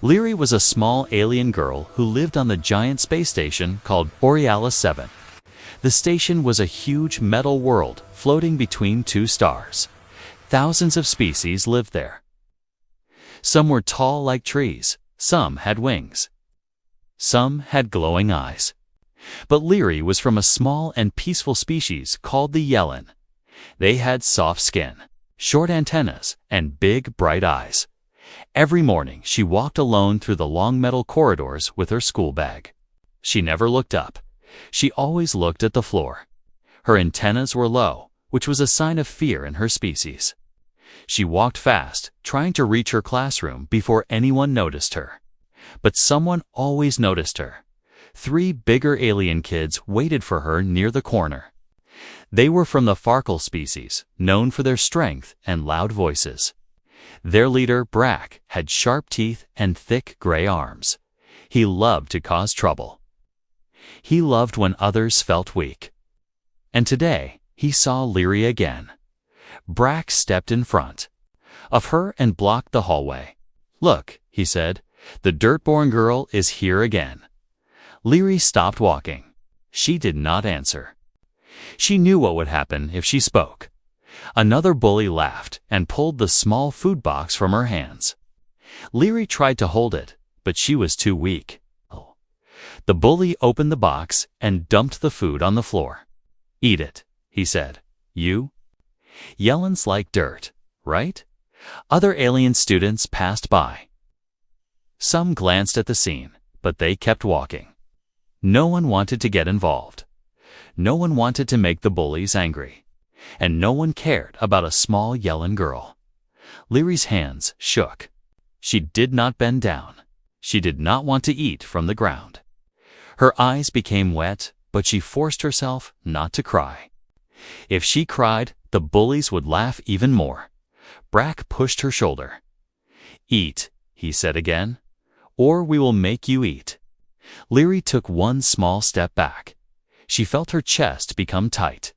Liri was a small alien girl who lived on the giant space station called Borealis 7. The station was a huge metal world floating between two stars. Thousands of species lived there. Some were tall like trees, some had wings. Some had glowing eyes. But Liri was from a small and peaceful species called the Yellen. They had soft skin, short antennas, and big, bright eyes. Every morning she walked alone through the long metal corridors with her school bag. She never looked up. She always looked at the floor. Her antennas were low, which was a sign of fear in her species. She walked fast, trying to reach her classroom before anyone noticed her. But someone always noticed her. 3 bigger alien kids waited for her near the corner. They were from the Farkle species, known for their strength and loud voices. Their leader, Brack, had sharp teeth and thick gray arms. He loved to cause trouble. He loved when others felt weak. And today, he saw Liri again. Brack stepped in front of her and blocked the hallway. "Look," he said, "the dirt-born girl is here again." Liri stopped walking. She did not answer. She knew what would happen if she spoke. Another bully laughed and pulled the small food box from her hands. Liri tried to hold it, but she was too weak. The bully opened the box and dumped the food on the floor. "Eat it," he said. "You? Yellens like dirt, right?" Other alien students passed by. Some glanced at the scene, but they kept walking. No one wanted to get involved. No one wanted to make the bullies angry. And no one cared about a small Yellen girl. Liri's hands shook. She did not bend down. She did not want to eat from the ground. Her eyes became wet, but she forced herself not to cry. If she cried, the bullies would laugh even more. Brack pushed her shoulder. "Eat," he said again, "or we will make you eat." Liri took one small step back. She felt her chest become tight.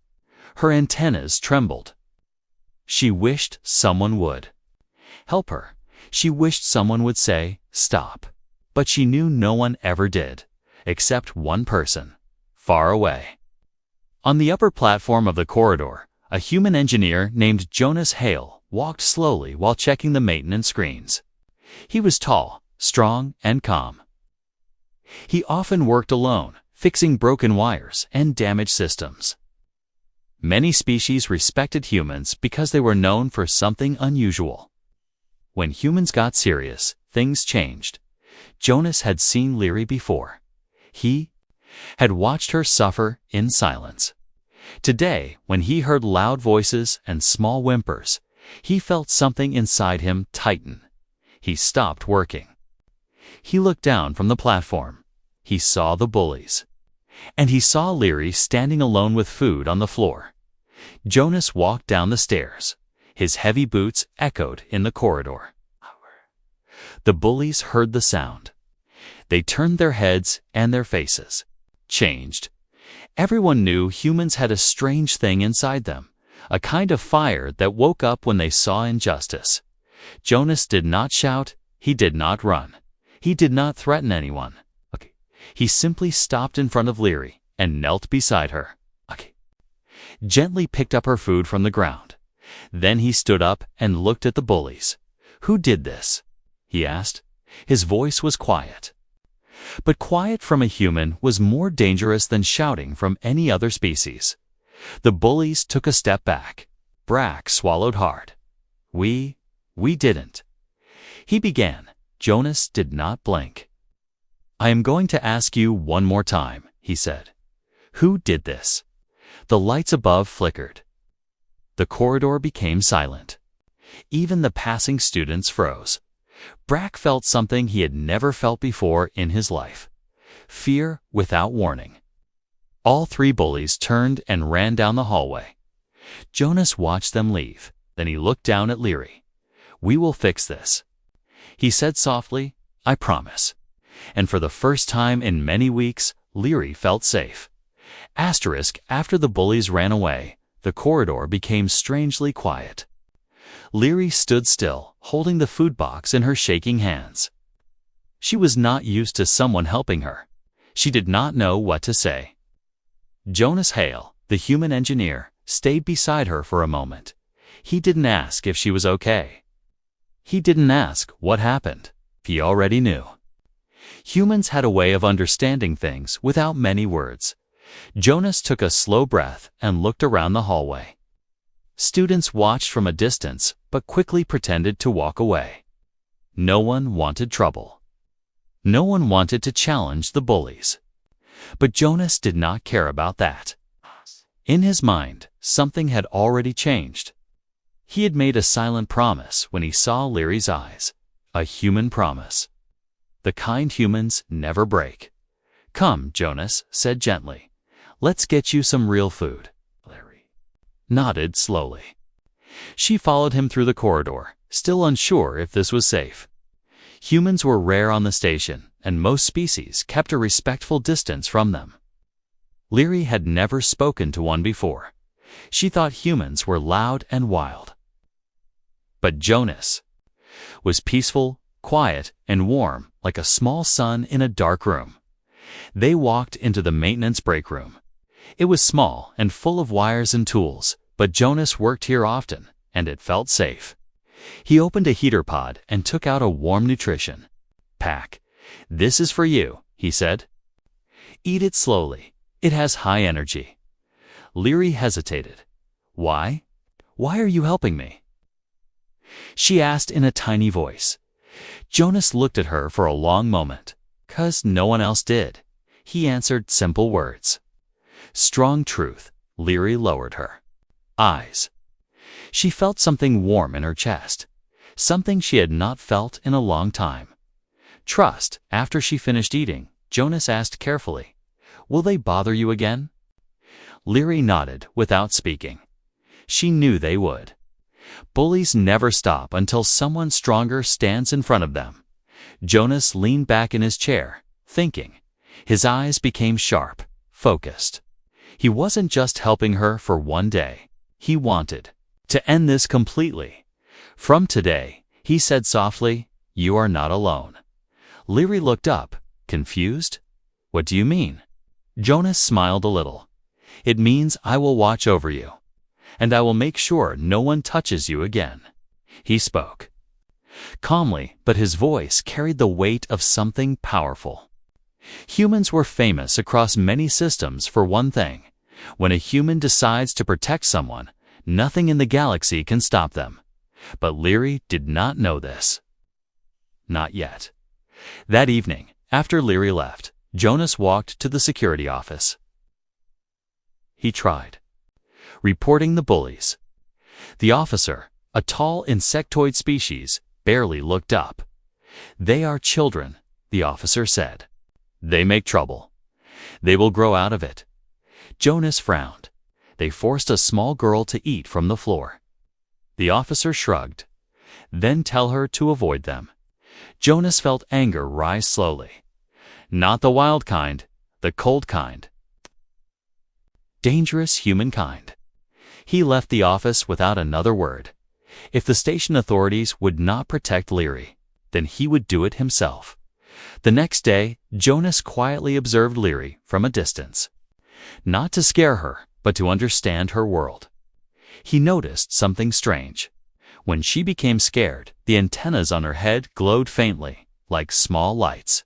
Her antennas trembled. She wished someone would help her. She wished someone would say, "Stop." But she knew no one ever did, except one person, far away. On the upper platform of the corridor, a human engineer named Jonas Hale walked slowly while checking the maintenance screens. He was tall, strong, and calm. He often worked alone, fixing broken wires and damaged systems. Many species respected humans because they were known for something unusual. When humans got serious, things changed. Jonas had seen Liri before. He had watched her suffer in silence. Today, when he heard loud voices and small whimpers, he felt something inside him tighten. He stopped working. He looked down from the platform. He saw the bullies. And he saw Liri standing alone with food on the floor. Jonas walked down the stairs. His heavy boots echoed in the corridor. The bullies heard the sound. They turned their heads and their faces changed. Everyone knew humans had a strange thing inside them, a kind of fire that woke up when they saw injustice. Jonas did not shout. He did not run. He did not threaten anyone. He simply stopped in front of Liri and knelt beside her. Gently picked up her food from the ground. Then he stood up and looked at the bullies. "Who did this?" he asked. His voice was quiet. But quiet from a human was more dangerous than shouting from any other species. The bullies took a step back. Brack swallowed hard. We didn't." He began. Jonas did not blink. "I am going to ask you one more time," he said. "Who did this?" The lights above flickered. The corridor became silent. Even the passing students froze. Brack felt something he had never felt before in his life. Fear without warning. All 3 bullies turned and ran down the hallway. Jonas watched them leave. Then he looked down at Liri. "We will fix this," he said softly. "I promise." And for the first time in many weeks, Liri felt safe. After the bullies ran away, the corridor became strangely quiet. Liri stood still, holding the food box in her shaking hands. She was not used to someone helping her. She did not know what to say. Jonas Hale, the human engineer, stayed beside her for a moment. He didn't ask if she was okay. He didn't ask what happened. He already knew. Humans had a way of understanding things without many words. Jonas took a slow breath and looked around the hallway. Students watched from a distance but quickly pretended to walk away. No one wanted trouble. No one wanted to challenge the bullies. But Jonas did not care about that. In his mind, something had already changed. He had made a silent promise when he saw Liri's eyes, a human promise. The kind humans never break. "Come," Jonas said gently. "Let's get you some real food." Liri nodded slowly. She followed him through the corridor, still unsure if this was safe. Humans were rare on the station, and most species kept a respectful distance from them. Liri had never spoken to one before. She thought humans were loud and wild. But Jonas was peaceful, quiet, and warm, like a small sun in a dark room. They walked into the maintenance break room. It was small and full of wires and tools, but Jonas worked here often, and it felt safe. He opened a heater pod and took out a warm nutrition pack. "This is for you," he said. "Eat it slowly. It has high energy." Liri hesitated. "Why? Why are you helping me?" she asked in a tiny voice. Jonas looked at her for a long moment. "'Cause no one else did," he answered, simple words. Strong truth. Liri lowered her eyes. She felt something warm in her chest, something she had not felt in a long time. Trust. After she finished eating, Jonas asked carefully, "Will they bother you again?" Liri nodded without speaking. She knew they would. Bullies never stop until someone stronger stands in front of them. Jonas leaned back in his chair, thinking. His eyes became sharp, focused. He wasn't just helping her for one day. He wanted to end this completely. "From today," he said softly, "you are not alone." Liri looked up, confused. "What do you mean?" Jonas smiled a little. "It means I will watch over you. And I will make sure no one touches you again." He spoke calmly, but his voice carried the weight of something powerful. Humans were famous across many systems for one thing. When a human decides to protect someone, nothing in the galaxy can stop them. But Liri did not know this. Not yet. That evening, after Liri left, Jonas walked to the security office. He tried reporting the bullies. The officer, a tall insectoid species, barely looked up. "They are children," the officer said. "They make trouble. They will grow out of it." Jonas frowned. They forced a small girl to eat from the floor. The officer shrugged. "Then tell her to avoid them." Jonas felt anger rise slowly. Not the wild kind, the cold kind. Dangerous humankind. He left the office without another word. If the station authorities would not protect Liri, then he would do it himself. The next day, Jonas quietly observed Liri from a distance. Not to scare her, but to understand her world. He noticed something strange. When she became scared, the antennas on her head glowed faintly, like small lights.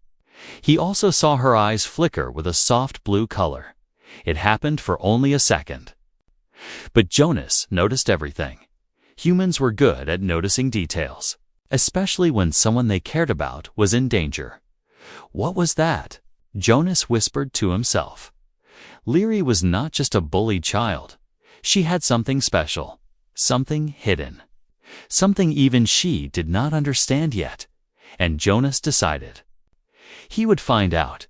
He also saw her eyes flicker with a soft blue color. It happened for only a second. But Jonas noticed everything. Humans were good at noticing details, especially when someone they cared about was in danger. What was that? Jonas whispered to himself. Liri was not just a bullied child. She had something special, something hidden, something even she did not understand yet. And Jonas decided he would find out,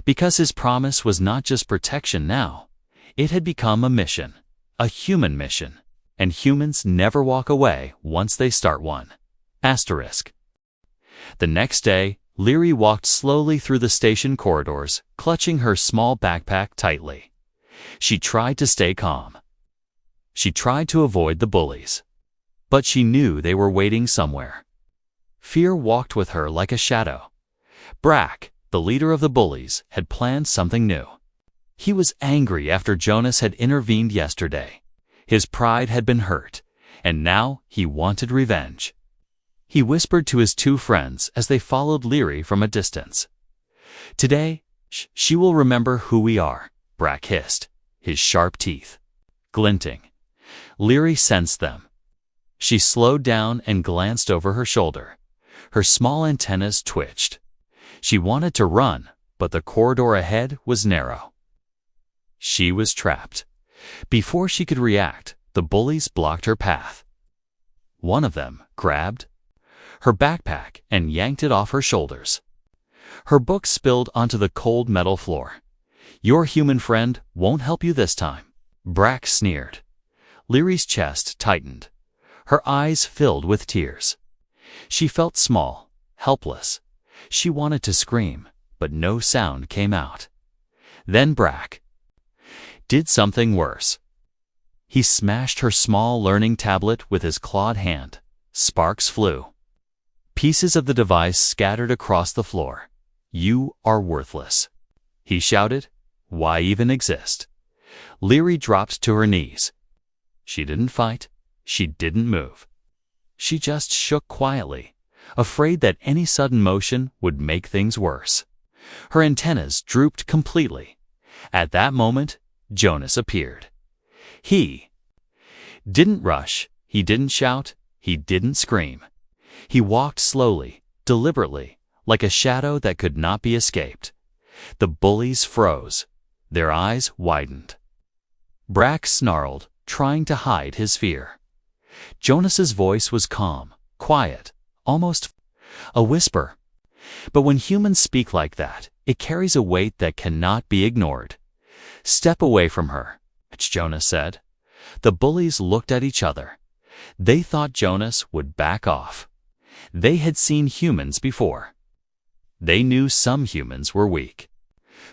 because his promise was not just protection now. It had become a mission, a human mission, and humans never walk away once they start one. Asterisk. The next day, Liri walked slowly through the station corridors, clutching her small backpack tightly. She tried to stay calm. She tried to avoid the bullies. But she knew they were waiting somewhere. Fear walked with her like a shadow. Brack, the leader of the bullies, had planned something new. He was angry after Jonas had intervened yesterday. His pride had been hurt, and now he wanted revenge. He whispered to his two friends as they followed Liri from a distance. "Today, she will remember who we are," Brack hissed, his sharp teeth glinting. Liri sensed them. She slowed down and glanced over her shoulder. Her small antennas twitched. She wanted to run, but the corridor ahead was narrow. She was trapped. Before she could react, the bullies blocked her path. One of them grabbed her backpack and yanked it off her shoulders. Her book spilled onto the cold metal floor. "Your human friend won't help you this time," Brack sneered. Liri's chest tightened. Her eyes filled with tears. She felt small, helpless. She wanted to scream, but no sound came out. Then Brack did something worse. He smashed her small learning tablet with his clawed hand. Sparks flew. Pieces of the device scattered across the floor. "You are worthless," he shouted. "Why even exist?" Liri dropped to her knees. She didn't fight. She didn't move. She just shook quietly, afraid that any sudden motion would make things worse. Her antennas drooped completely. At that moment, Jonas appeared. He didn't rush. He didn't shout. He didn't scream. He walked slowly, deliberately, like a shadow that could not be escaped. The bullies froze. Their eyes widened. Brack snarled, trying to hide his fear. Jonas's voice was calm, quiet, almost a whisper. But when humans speak like that, it carries a weight that cannot be ignored. "Step away from her," Jonas said. The bullies looked at each other. They thought Jonas would back off. They had seen humans before. They knew some humans were weak.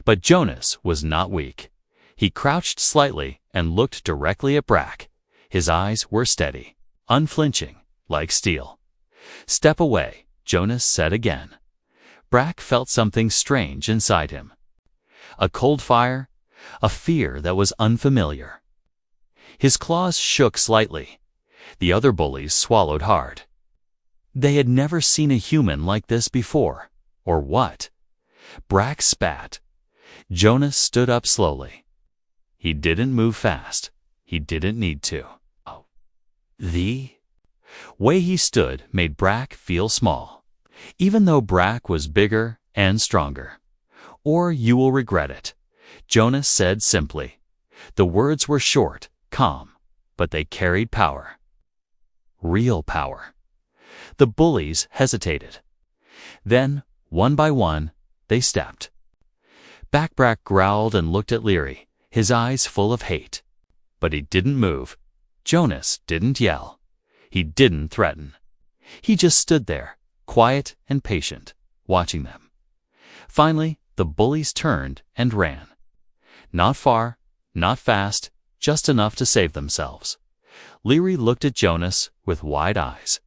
But Jonas was not weak. He crouched slightly and looked directly at Brack. His eyes were steady, unflinching, like steel. "Step away," Jonas said again. Brack felt something strange inside him. A cold fire, a fear that was unfamiliar. His claws shook slightly. The other bullies swallowed hard. They had never seen a human like this before. Or what? Brack spat. Jonas stood up slowly. He didn't move fast. He didn't need to. The way he stood made Brack feel small, even though Brack was bigger and stronger. "Or you will regret it," Jonas said simply. The words were short, calm, but they carried power. Real power. The bullies hesitated. Then, one by one, they stepped. Brack growled and looked at Liri, his eyes full of hate. But he didn't move. Jonas didn't yell. He didn't threaten. He just stood there, quiet and patient, watching them. Finally, the bullies turned and ran. Not far, not fast, just enough to save themselves. Liri looked at Jonas with wide eyes.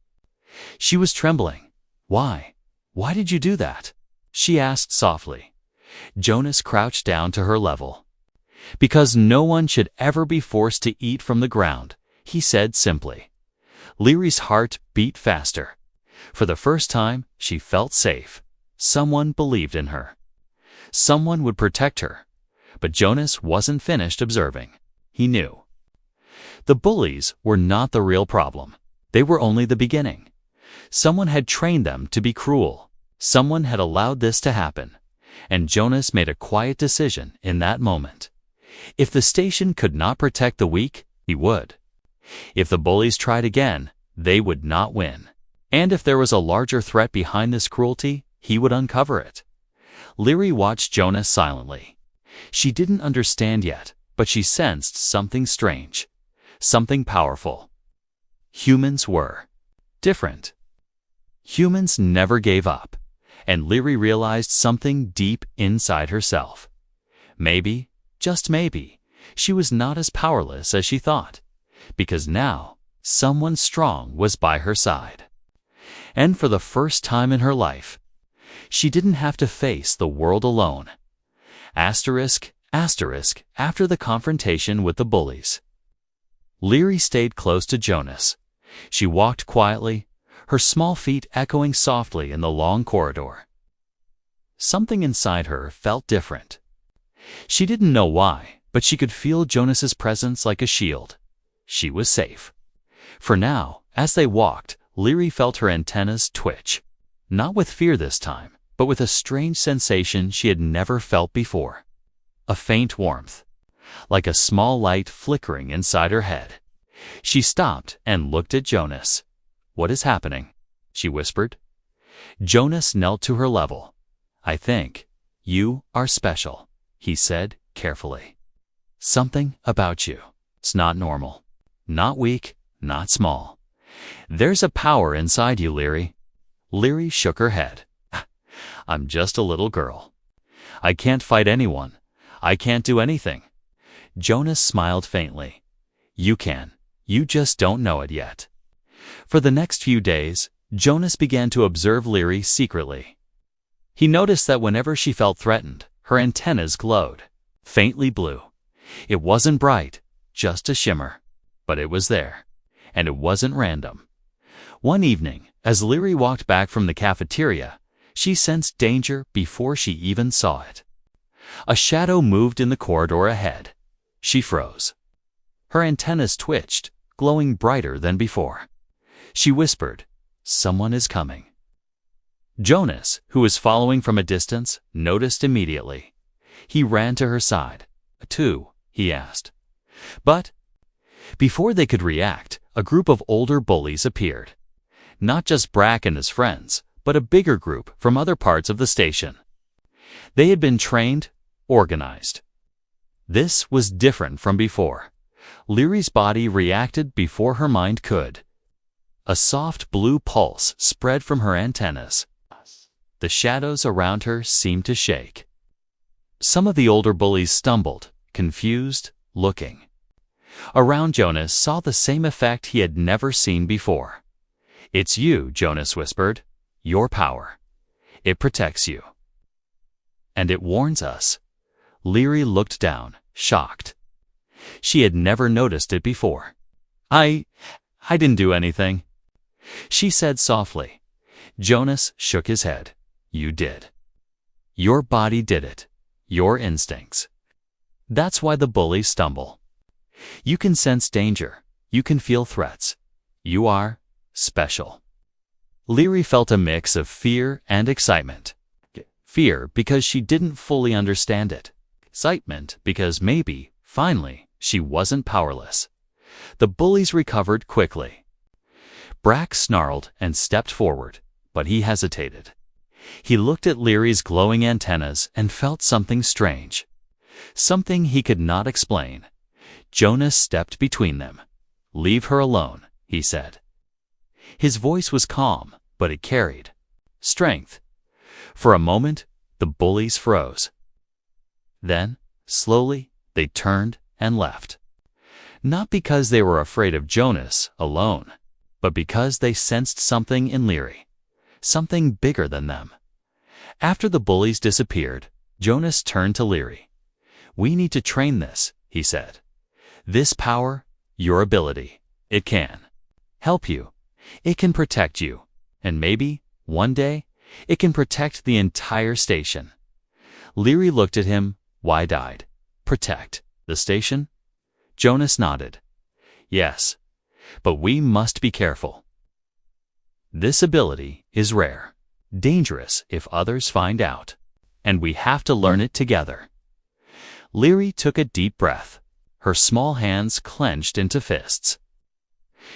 She was trembling. "Why? Why did you do that?" she asked softly. Jonas crouched down to her level. "Because no one should ever be forced to eat from the ground," he said simply. Liri's heart beat faster. For the first time, she felt safe. Someone believed in her. Someone would protect her. But Jonas wasn't finished observing. He knew. The bullies were not the real problem. They were only the beginning. Someone had trained them to be cruel. Someone had allowed this to happen. And Jonas made a quiet decision in that moment. If the station could not protect the weak, he would. If the bullies tried again, they would not win. And if there was a larger threat behind this cruelty, he would uncover it. Liri watched Jonas silently. She didn't understand yet, but she sensed something strange, something powerful. Humans were different. Humans never gave up, and Liri realized something deep inside herself. Maybe, just maybe, she was not as powerless as she thought, because now someone strong was by her side. And for the first time in her life, She didn't have to face the world alone. Asterisk, asterisk, after the confrontation with the bullies. Liri stayed close to Jonas. She walked quietly, her small feet echoing softly in the long corridor. Something inside her felt different. She didn't know why, but she could feel Jonas's presence like a shield. She was safe. For now, as they walked, Liri felt her antennas twitch. Not with fear this time, but with a strange sensation she had never felt before. A faint warmth, like a small light flickering inside her head. She stopped and looked at Jonas. "What is happening?" she whispered. Jonas knelt to her level. "I think you are special," he said carefully. "Something about you. It's not normal. Not weak, not small. There's a power inside you, Liri." Liri shook her head. "I'm just a little girl. I can't fight anyone. I can't do anything." Jonas smiled faintly. "You can. You just don't know it yet." For the next few days, Jonas began to observe Liri secretly. He noticed that whenever she felt threatened, her antennas glowed, faintly blue. It wasn't bright, just a shimmer, but it was there, and it wasn't random. One evening, as Liri walked back from the cafeteria, she sensed danger before she even saw it. A shadow moved in the corridor ahead. She froze. Her antennas twitched, glowing brighter than before. She whispered, "Someone is coming." Jonas, who was following from a distance, noticed immediately. He ran to her side. "Who?" he asked. But before they could react, a group of older bullies appeared. Not just Brack and his friends, but a bigger group from other parts of the station. They had been trained, organized. This was different from before. Liri's body reacted before her mind could. A soft blue pulse spread from her antennas. The shadows around her seemed to shake. Some of the older bullies stumbled, confused, looking. Around Jonas saw the same effect he had never seen before. "It's you," Jonas whispered. "Your power. It protects you. And it warns us." Liri looked down, shocked. She had never noticed it before. I didn't do anything," she said softly. Jonas shook his head. "You did. Your body did it. Your instincts. That's why the bullies stumble. You can sense danger. You can feel threats. You are special." Liri felt a mix of fear and excitement. Fear because she didn't fully understand it. Excitement because maybe, finally, she wasn't powerless. The bullies recovered quickly. Brack snarled and stepped forward, but he hesitated. He looked at Liri's glowing antennas and felt something strange. Something he could not explain. Jonas stepped between them. "Leave her alone," he said. His voice was calm, but it carried strength. For a moment, the bullies froze. Then, slowly, they turned and left. Not because they were afraid of Jonas alone, but because they sensed something in Liri. Something bigger than them. After the bullies disappeared, Jonas turned to Liri. "We need to train this," he said. "This power, your ability, it can help you. It can protect you. And maybe, one day, it can protect the entire station." Liri looked at him, wide-eyed. "Protect the station?" Jonas nodded. "Yes, but we must be careful. This ability is rare, dangerous if others find out, and we have to learn it together." Liri took a deep breath. Her small hands clenched into fists.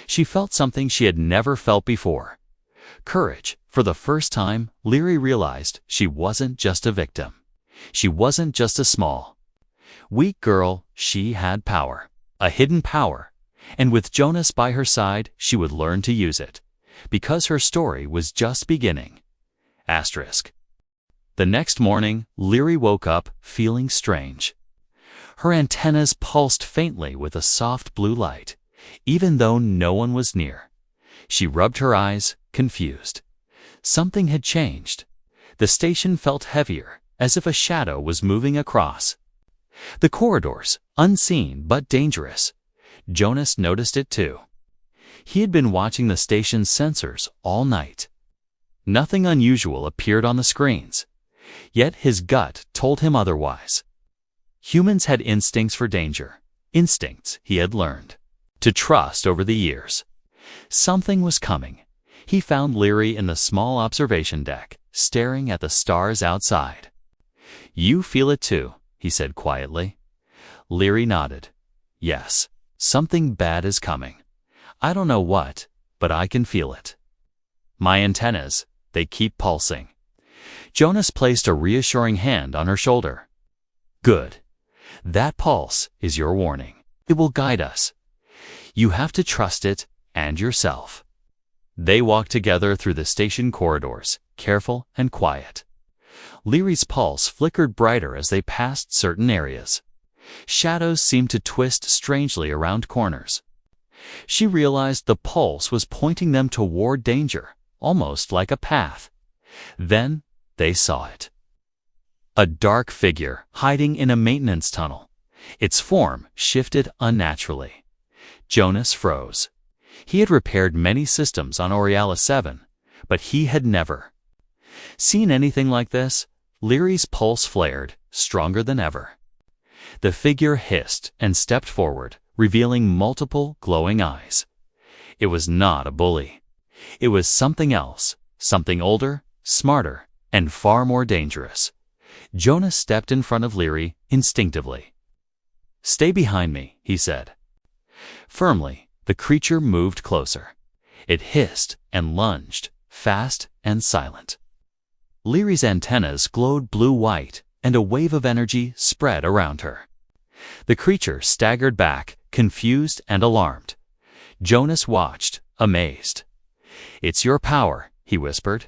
She felt something she had never felt before. Courage. For the first time, Liri realized she wasn't just a victim. She wasn't just a small, weak girl. She had power. A hidden power. And with Jonas by her side, she would learn to use it. Because her story was just beginning. Asterisk. The next morning, Liri woke up feeling strange. Her antennas pulsed faintly with a soft blue light, even though no one was near. She rubbed her eyes, confused. Something had changed. The station felt heavier, as if a shadow was moving across. The corridors, unseen but dangerous. Jonas noticed it too. He had been watching the station's sensors all night. Nothing unusual appeared on the screens, yet his gut told him otherwise. Humans had instincts for danger, instincts he had learned to trust over the years. Something was coming. He found Liri in the small observation deck, staring at the stars outside. "You feel it too," he said quietly. Liri nodded. "Yes, something bad is coming. I don't know what, but I can feel it. My antennas, they keep pulsing." Jonas placed a reassuring hand on her shoulder. "Good. That pulse is your warning. It will guide us. You have to trust it and yourself." They walked together through the station corridors, careful and quiet. Liri's pulse flickered brighter as they passed certain areas. Shadows seemed to twist strangely around corners. She realized the pulse was pointing them toward danger, almost like a path. Then they saw it. A dark figure hiding in a maintenance tunnel. Its form shifted unnaturally. Jonas froze. He had repaired many systems on Orialis 7, but he had never seen anything like this. Liri's pulse flared, stronger than ever. The figure hissed and stepped forward, revealing multiple glowing eyes. It was not a bully. It was something else, something older, smarter, and far more dangerous. Jonas stepped in front of Liri instinctively. "Stay behind me," he said. Firmly, the creature moved closer. It hissed and lunged, fast and silent. Liri's antennas glowed blue-white, and a wave of energy spread around her. The creature staggered back, confused and alarmed. Jonas watched, amazed. "It's your power," he whispered.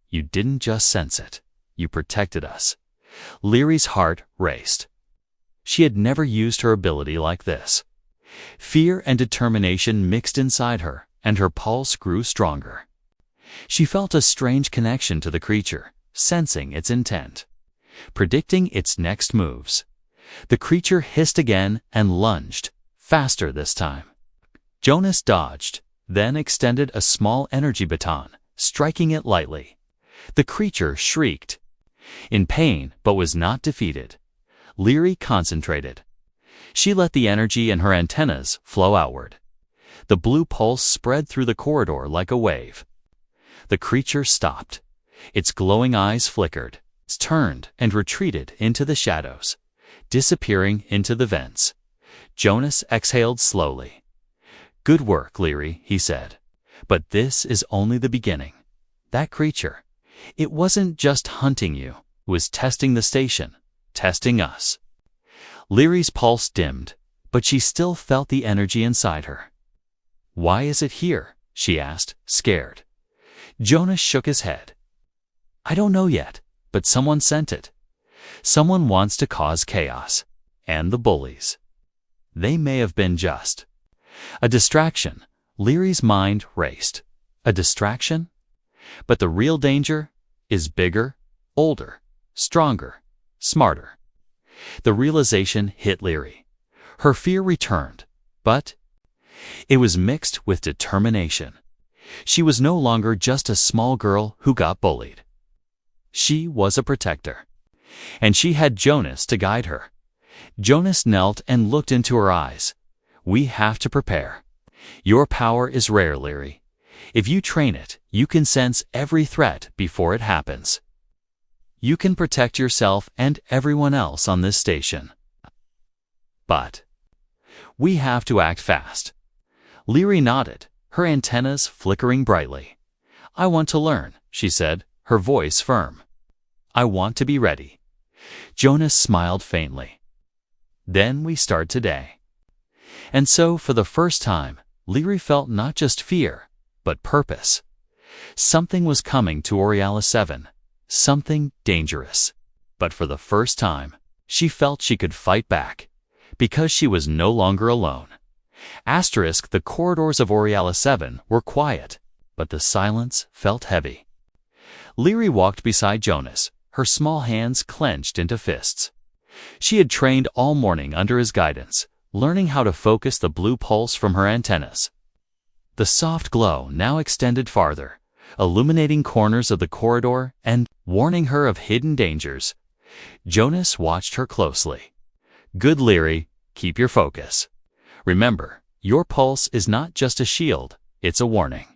"You didn't just sense it. You protected us." Liri's heart raced. She had never used her ability like this. Fear and determination mixed inside her, and her pulse grew stronger. She felt a strange connection to the creature, sensing its intent, predicting its next moves. The creature hissed again and lunged, faster this time. Jonas dodged, then extended a small energy baton, striking it lightly. The creature shrieked in pain but was not defeated. Liri concentrated. She let the energy in her antennas flow outward. The blue pulse spread through the corridor like a wave. The creature stopped. Its glowing eyes flickered, turned and retreated into the shadows, disappearing into the vents. Jonas exhaled slowly. "Good work, Liri," he said. "But this is only the beginning. That creature, it wasn't just hunting you, it was testing the station, testing us." Liri's pulse dimmed, but she still felt the energy inside her. "Why is it here?" she asked, scared. Jonas shook his head. "I don't know yet, but someone sent it. Someone wants to cause chaos. And the bullies. They may have been just a distraction." Liri's mind raced. A distraction? But the real danger is bigger, older, stronger, smarter. The realization hit Liri. Her fear returned, but it was mixed with determination. She was no longer just a small girl who got bullied. She was a protector, and she had Jonas to guide her. Jonas knelt and looked into her eyes. "We have to prepare. Your power is rare, Liri. If you train it, you can sense every threat before it happens. You can protect yourself and everyone else on this station. But we have to act fast." Liri nodded, her antennas flickering brightly. "I want to learn," she said, her voice firm. "I want to be ready." Jonas smiled faintly. "Then we start today." And so, for the first time, Liri felt not just fear, but purpose. Something was coming to Orialis 7, something dangerous. But for the first time, she felt she could fight back, because she was no longer alone. The corridors of Orialis 7 were quiet, but the silence felt heavy. Liri walked beside Jonas, her small hands clenched into fists. She had trained all morning under his guidance, learning how to focus the blue pulse from her antennas. The soft glow now extended farther, illuminating corners of the corridor and warning her of hidden dangers. Jonas watched her closely. "Good, Liri, keep your focus. Remember, your pulse is not just a shield, it's a warning.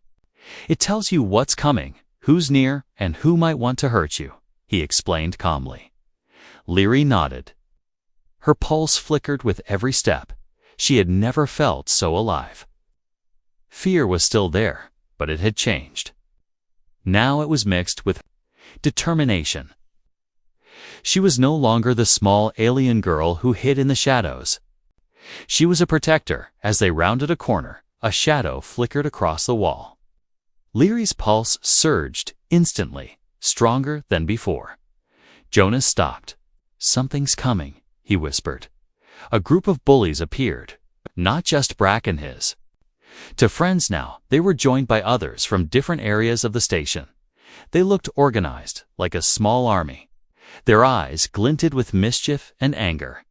It tells you what's coming, who's near, and who might want to hurt you," he explained calmly. Liri nodded. Her pulse flickered with every step. She had never felt so alive. Fear was still there, but it had changed. Now it was mixed with determination. She was no longer the small alien girl who hid in the shadows. She was a protector. As they rounded a corner, a shadow flickered across the wall. Liri's pulse surged instantly, stronger than before. Jonas stopped. "Something's coming," he whispered. A group of bullies appeared, not just Brack and his. To friends now, they were joined by others from different areas of the station. They looked organized, like a small army. Their eyes glinted with mischief and anger.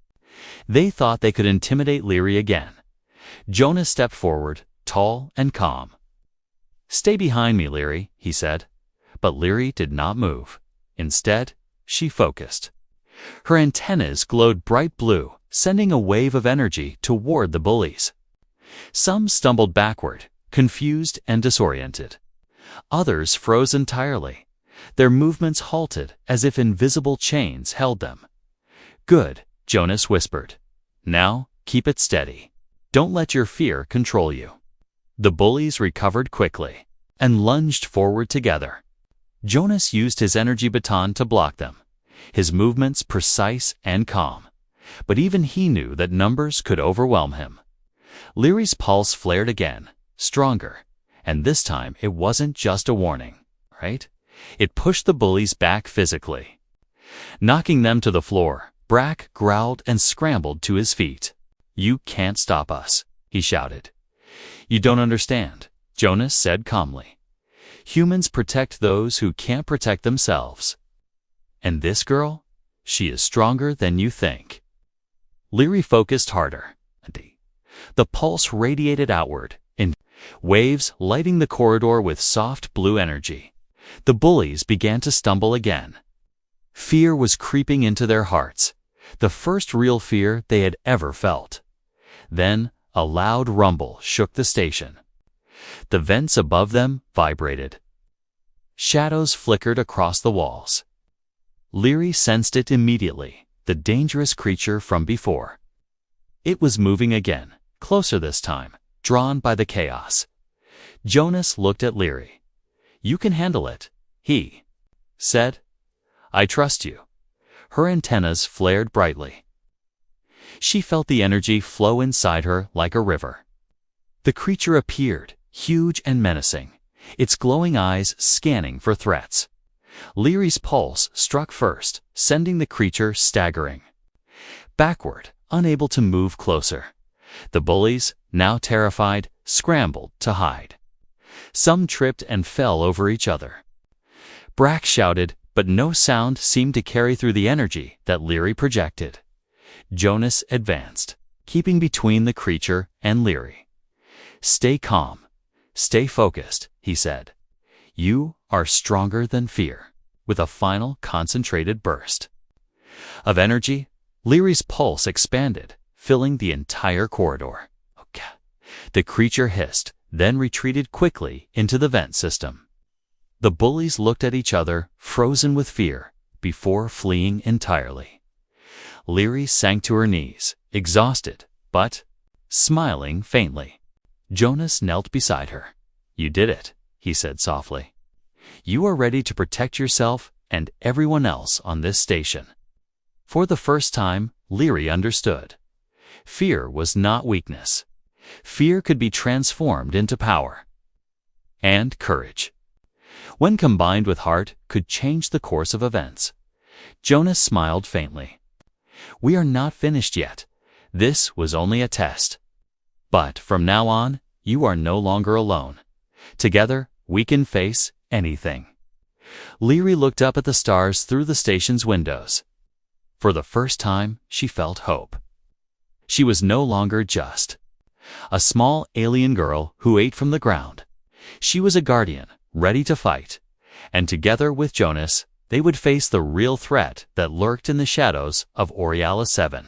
They thought they could intimidate Liri again. Jonas stepped forward, tall and calm. "Stay behind me, Liri," he said. But Liri did not move. Instead, she focused. Her antennas glowed bright blue, sending a wave of energy toward the bullies. Some stumbled backward, confused and disoriented. Others froze entirely. Their movements halted as if invisible chains held them. "Good," Jonas whispered. "Now, keep it steady. Don't let your fear control you." The bullies recovered quickly and lunged forward together. Jonas used his energy baton to block them, his movements precise and calm. But even he knew that numbers could overwhelm him. Liri's pulse flared again, stronger, and this time it wasn't just a warning, right? It pushed the bullies back physically. Knocking them to the floor, Brack growled and scrambled to his feet. "You can't stop us," he shouted. "You don't understand," Jonas said calmly. "Humans protect those who can't protect themselves. And this girl? She is stronger than you think." Liri focused harder. The pulse radiated outward, in waves lighting the corridor with soft blue energy. The bullies began to stumble again. Fear was creeping into their hearts, the first real fear they had ever felt. Then a loud rumble shook the station. The vents above them vibrated. Shadows flickered across the walls. Liri sensed it immediately, the dangerous creature from before. It was moving again, closer this time, drawn by the chaos. Jonas looked at Liri. "You can handle it," he said. "I trust you." Her antennas flared brightly. She felt the energy flow inside her like a river. The creature appeared, huge and menacing, its glowing eyes scanning for threats. Liri's pulse struck first, sending the creature staggering backward, unable to move closer. The bullies, now terrified, scrambled to hide. Some tripped and fell over each other. Brack shouted, but no sound seemed to carry through the energy that Liri projected. Jonas advanced, keeping between the creature and Liri. "Stay calm. Stay focused," he said. "You are stronger than fear," with a final concentrated burst of energy. Liri's pulse expanded, filling the entire corridor. "Okay." The creature hissed, then retreated quickly into the vent system. The bullies looked at each other, frozen with fear, before fleeing entirely. Liri sank to her knees, exhausted, but smiling faintly. Jonas knelt beside her. "You did it," he said softly. "You are ready to protect yourself and everyone else on this station." For the first time, Liri understood. Fear was not weakness. Fear could be transformed into power. And courage, when combined with heart, could change the course of events. Jonas smiled faintly. "We are not finished yet. This was only a test. But from now on, you are no longer alone. Together, we can face anything." Liri looked up at the stars through the station's windows. For the first time, she felt hope. She was no longer just a small alien girl who ate from the ground. She was a guardian, ready to fight, and together with Jonas, they would face the real threat that lurked in the shadows of Oriala 7.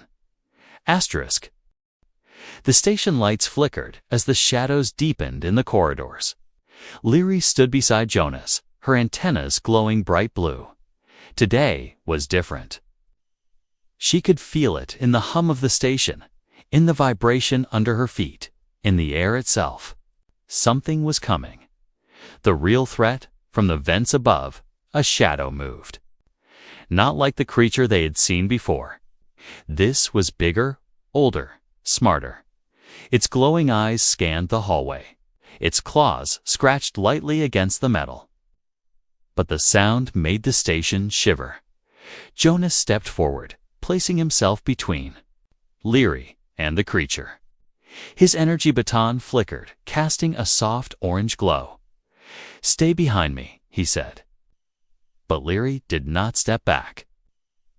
Asterisk. The station lights flickered as the shadows deepened in the corridors. Liri stood beside Jonas, her antennas glowing bright blue. Today was different. She could feel it in the hum of the station, in the vibration under her feet, in the air itself. Something was coming. The real threat, from the vents above, a shadow moved. Not like the creature they had seen before. This was bigger, older, smarter. Its glowing eyes scanned the hallway. Its claws scratched lightly against the metal. But the sound made the station shiver. Jonas stepped forward, placing himself between Liri and the creature. His energy baton flickered, casting a soft orange glow. "Stay behind me," he said. But Liri did not step back.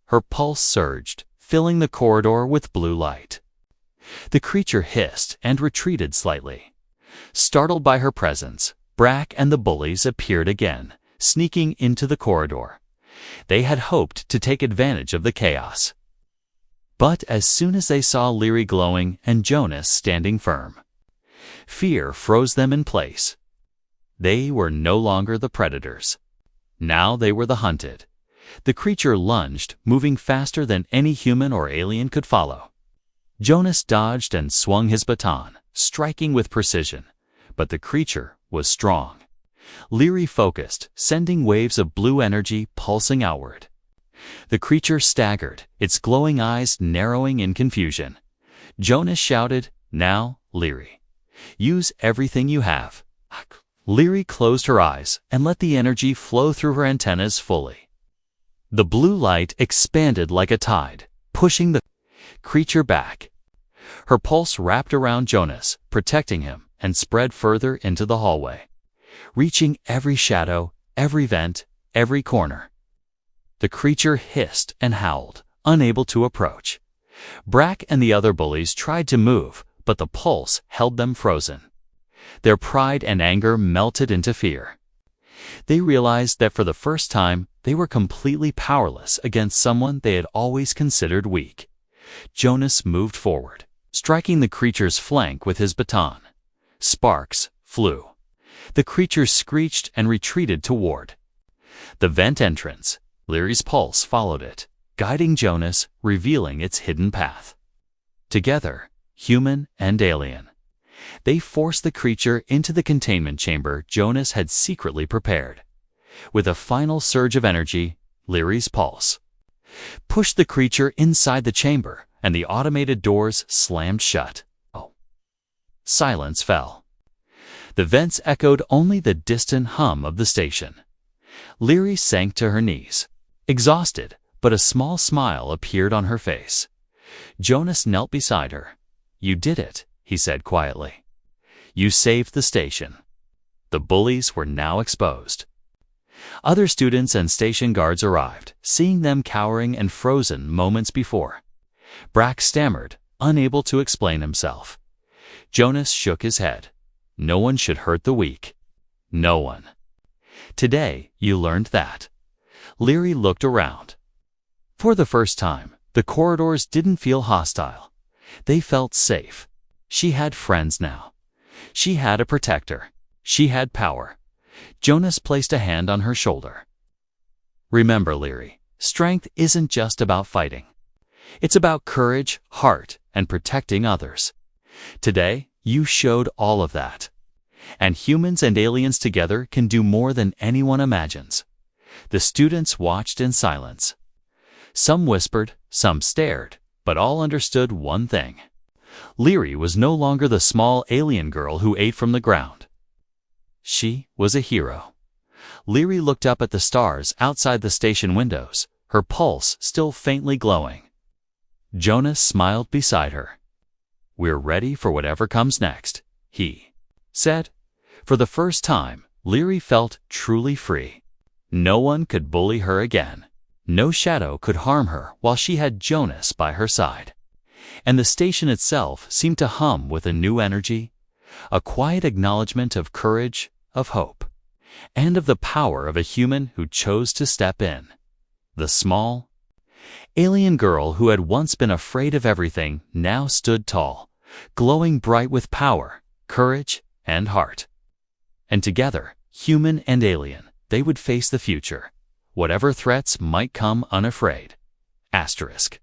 Her pulse surged, filling the corridor with blue light. The creature hissed and retreated slightly. Startled by her presence, Brack and the bullies appeared again, sneaking into the corridor. They had hoped to take advantage of the chaos. But as soon as they saw Liri glowing and Jonas standing firm, fear froze them in place. They were no longer the predators. Now they were the hunted. The creature lunged, moving faster than any human or alien could follow. Jonas dodged and swung his baton, striking with precision, but the creature was strong. Liri focused, sending waves of blue energy pulsing outward. The creature staggered, its glowing eyes narrowing in confusion. Jonas shouted, "Now, Liri. Use everything you have." Liri closed her eyes and let the energy flow through her antennas fully. The blue light expanded like a tide, pushing the creature back. Her pulse wrapped around Jonas, protecting him, and spread further into the hallway, reaching every shadow, every vent, every corner. The creature hissed and howled, unable to approach. Brack and the other bullies tried to move, but the pulse held them frozen. Their pride and anger melted into fear. They realized that for the first time, they were completely powerless against someone they had always considered weak. Jonas moved forward, striking the creature's flank with his baton. Sparks flew. The creature screeched and retreated toward the vent entrance. Liri's pulse followed it, guiding Jonas, revealing its hidden path. Together, human and alien, they forced the creature into the containment chamber Jonas had secretly prepared. With a final surge of energy, Liri's pulse pushed the creature inside the chamber, and the automated doors slammed shut. Silence fell. The vents echoed only the distant hum of the station. Liri sank to her knees, exhausted, but a small smile appeared on her face. Jonas knelt beside her. "You did it," he said quietly. "You saved the station." The bullies were now exposed. Other students and station guards arrived, seeing them cowering and frozen moments before. Brack stammered, unable to explain himself. Jonas shook his head. No one should hurt the weak. No one. Today, you learned that. Liri looked around. For the first time, the corridors didn't feel hostile. They felt safe. She had friends now. She had a protector. She had power. Jonas placed a hand on her shoulder. "Remember, Liri, strength isn't just about fighting. It's about courage, heart, and protecting others. Today, you showed all of that. And humans and aliens together can do more than anyone imagines." The students watched in silence. Some whispered, some stared, but all understood one thing. Liri was no longer the small alien girl who ate from the ground. She was a hero. Liri looked up at the stars outside the station windows, her pulse still faintly glowing. Jonas smiled beside her. "We're ready for whatever comes next," he said. For the first time, Liri felt truly free. No one could bully her again. No shadow could harm her while she had Jonas by her side. And the station itself seemed to hum with a new energy, a quiet acknowledgement of courage, of hope, and of the power of a human who chose to step in. The small, alien girl who had once been afraid of everything now stood tall, glowing bright with power, courage, and heart. And together, human and alien, they would face the future, whatever threats might come unafraid. Asterisk.